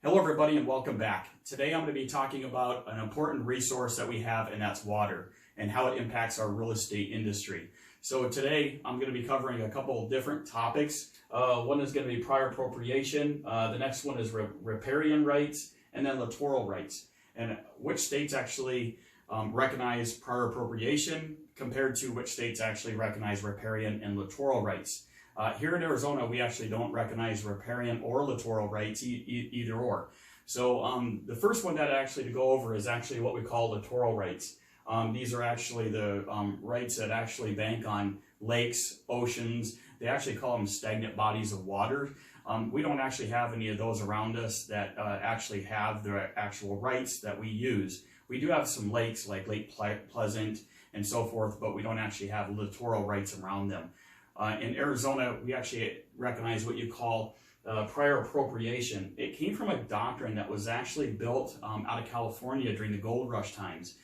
Hello everybody and welcome back. Today I'm going to be talking about an important resource that we have, and that's water and how it impacts our real estate industry. So today I'm going to be covering a couple of different topics. One is going to be prior appropriation, the next one is riparian rights, and then littoral rights, and which states actually recognize prior appropriation compared to which states actually recognize riparian and littoral rights. Here in Arizona, we actually don't recognize riparian or littoral rights, either or. So the first one that actually to go over is actually what we call littoral rights. These are actually the rights that actually bank on lakes, oceans. They actually call them stagnant bodies of water. We don't actually have any of those around us that actually have the actual rights that we use. We do have some lakes like Lake Pleasant and so forth, but we don't actually have littoral rights around them. In Arizona, we actually recognize what you call prior appropriation. It came from a doctrine that was actually built out of California during the gold rush times.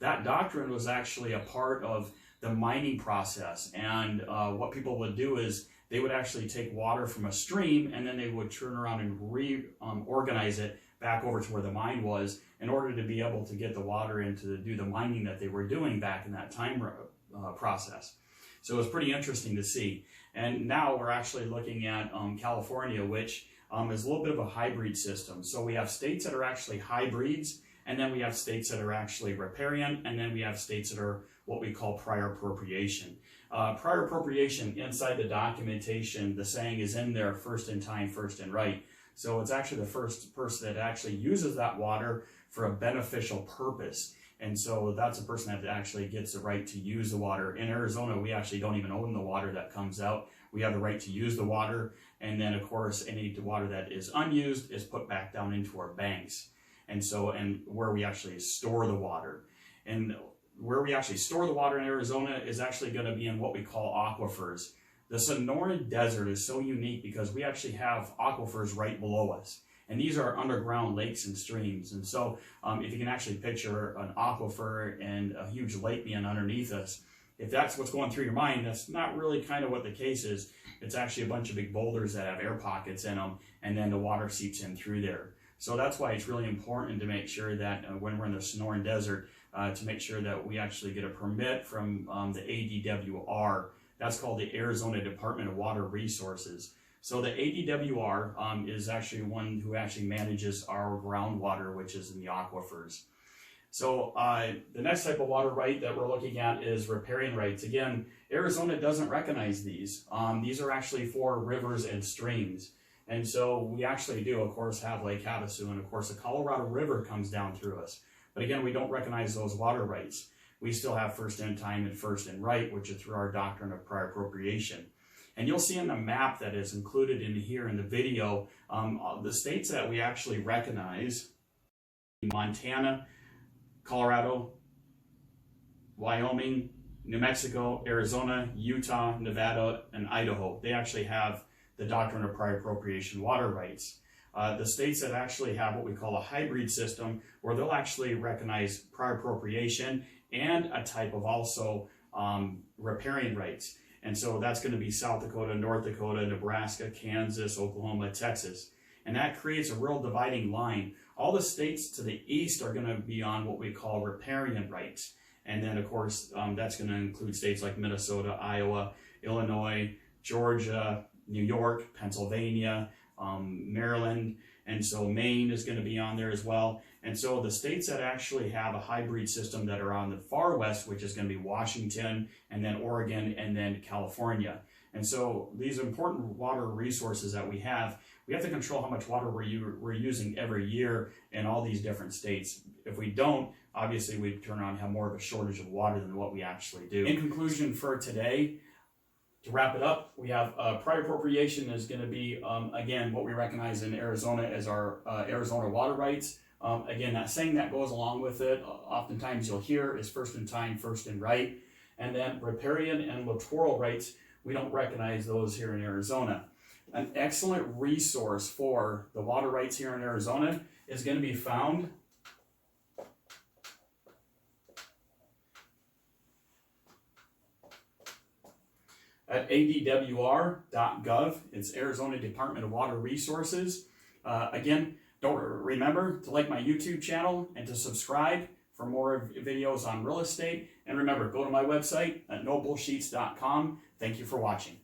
That doctrine was actually a part of the mining process, and what people would do is they would actually take water from a stream and then they would turn around and reorganize it back over to where the mine was in order to be able to get the water in to do the mining that they were doing back in that time process. So it was pretty interesting to see. And now we're actually looking at California, which is a little bit of a hybrid system. So we have states that are actually hybrids, and then we have states that are actually riparian, and then we have states that are what we call prior appropriation. Prior appropriation, inside the documentation, the saying is in there, first in time, first in right. So it's actually the first person that actually uses that water for a beneficial purpose. And so that's a person that actually gets the right to use the water. In Arizona, we actually don't even own the water that comes out. We have the right to use the water. And then, of course, any water that is unused is put back down into our banks. And where we actually store the water. And where we actually store the water in Arizona is actually going to be in what we call aquifers. The Sonoran Desert is so unique because we actually have aquifers right below us. And these are underground lakes and streams. And so if you can actually picture an aquifer and a huge lake being underneath us, if that's what's going through your mind, that's not really kind of what the case is. It's actually a bunch of big boulders that have air pockets in them, and then the water seeps in through there. So that's why it's really important to make sure that when we're in the Sonoran Desert, to make sure that we actually get a permit from the ADWR. That's called the Arizona Department of Water Resources. So the ADWR is actually one who actually manages our groundwater, which is in the aquifers. So the next type of water right that we're looking at is riparian rights. Again, Arizona doesn't recognize these. These are actually for rivers and streams. And so we actually do, of course, have Lake Havasu, and of course the Colorado River comes down through us. But again, we don't recognize those water rights. We still have first in time and first in right, which is through our doctrine of prior appropriation. And you'll see in the map that is included in here in the video, the states that we actually recognize: Montana, Colorado, Wyoming, New Mexico, Arizona, Utah, Nevada, and Idaho. They actually have the doctrine of prior appropriation water rights. The states that actually have what we call a hybrid system, where they'll actually recognize prior appropriation and a type of also riparian rights. And so that's going to be South Dakota, North Dakota, Nebraska, Kansas, Oklahoma, Texas. And that creates a real dividing line. All the states to the east are going to be on what we call riparian rights. And then, of course, that's going to include states like Minnesota, Iowa, Illinois, Georgia, New York, Pennsylvania, Maryland. And so Maine is going to be on there as well. And so the states that actually have a hybrid system that are on the far west, which is going to be Washington, and then Oregon, and then California. And so these important water resources that we have to control how much water we're using every year in all these different states. If we don't, obviously we turn around and have more of a shortage of water than what we actually do. In conclusion for today, to wrap it up, we have prior appropriation is going to be, again, what we recognize in Arizona as our Arizona water rights. Again, that saying that goes along with it, oftentimes you'll hear, is first in time, first in right. And then riparian and littoral rights, we don't recognize those here in Arizona. An excellent resource for the water rights here in Arizona is going to be found at adwr.gov. It's Arizona Department of Water Resources. Again, Don't remember to like my YouTube channel and to subscribe for more videos on real estate. And remember, go to my website at nobullsheets.com. Thank you for watching.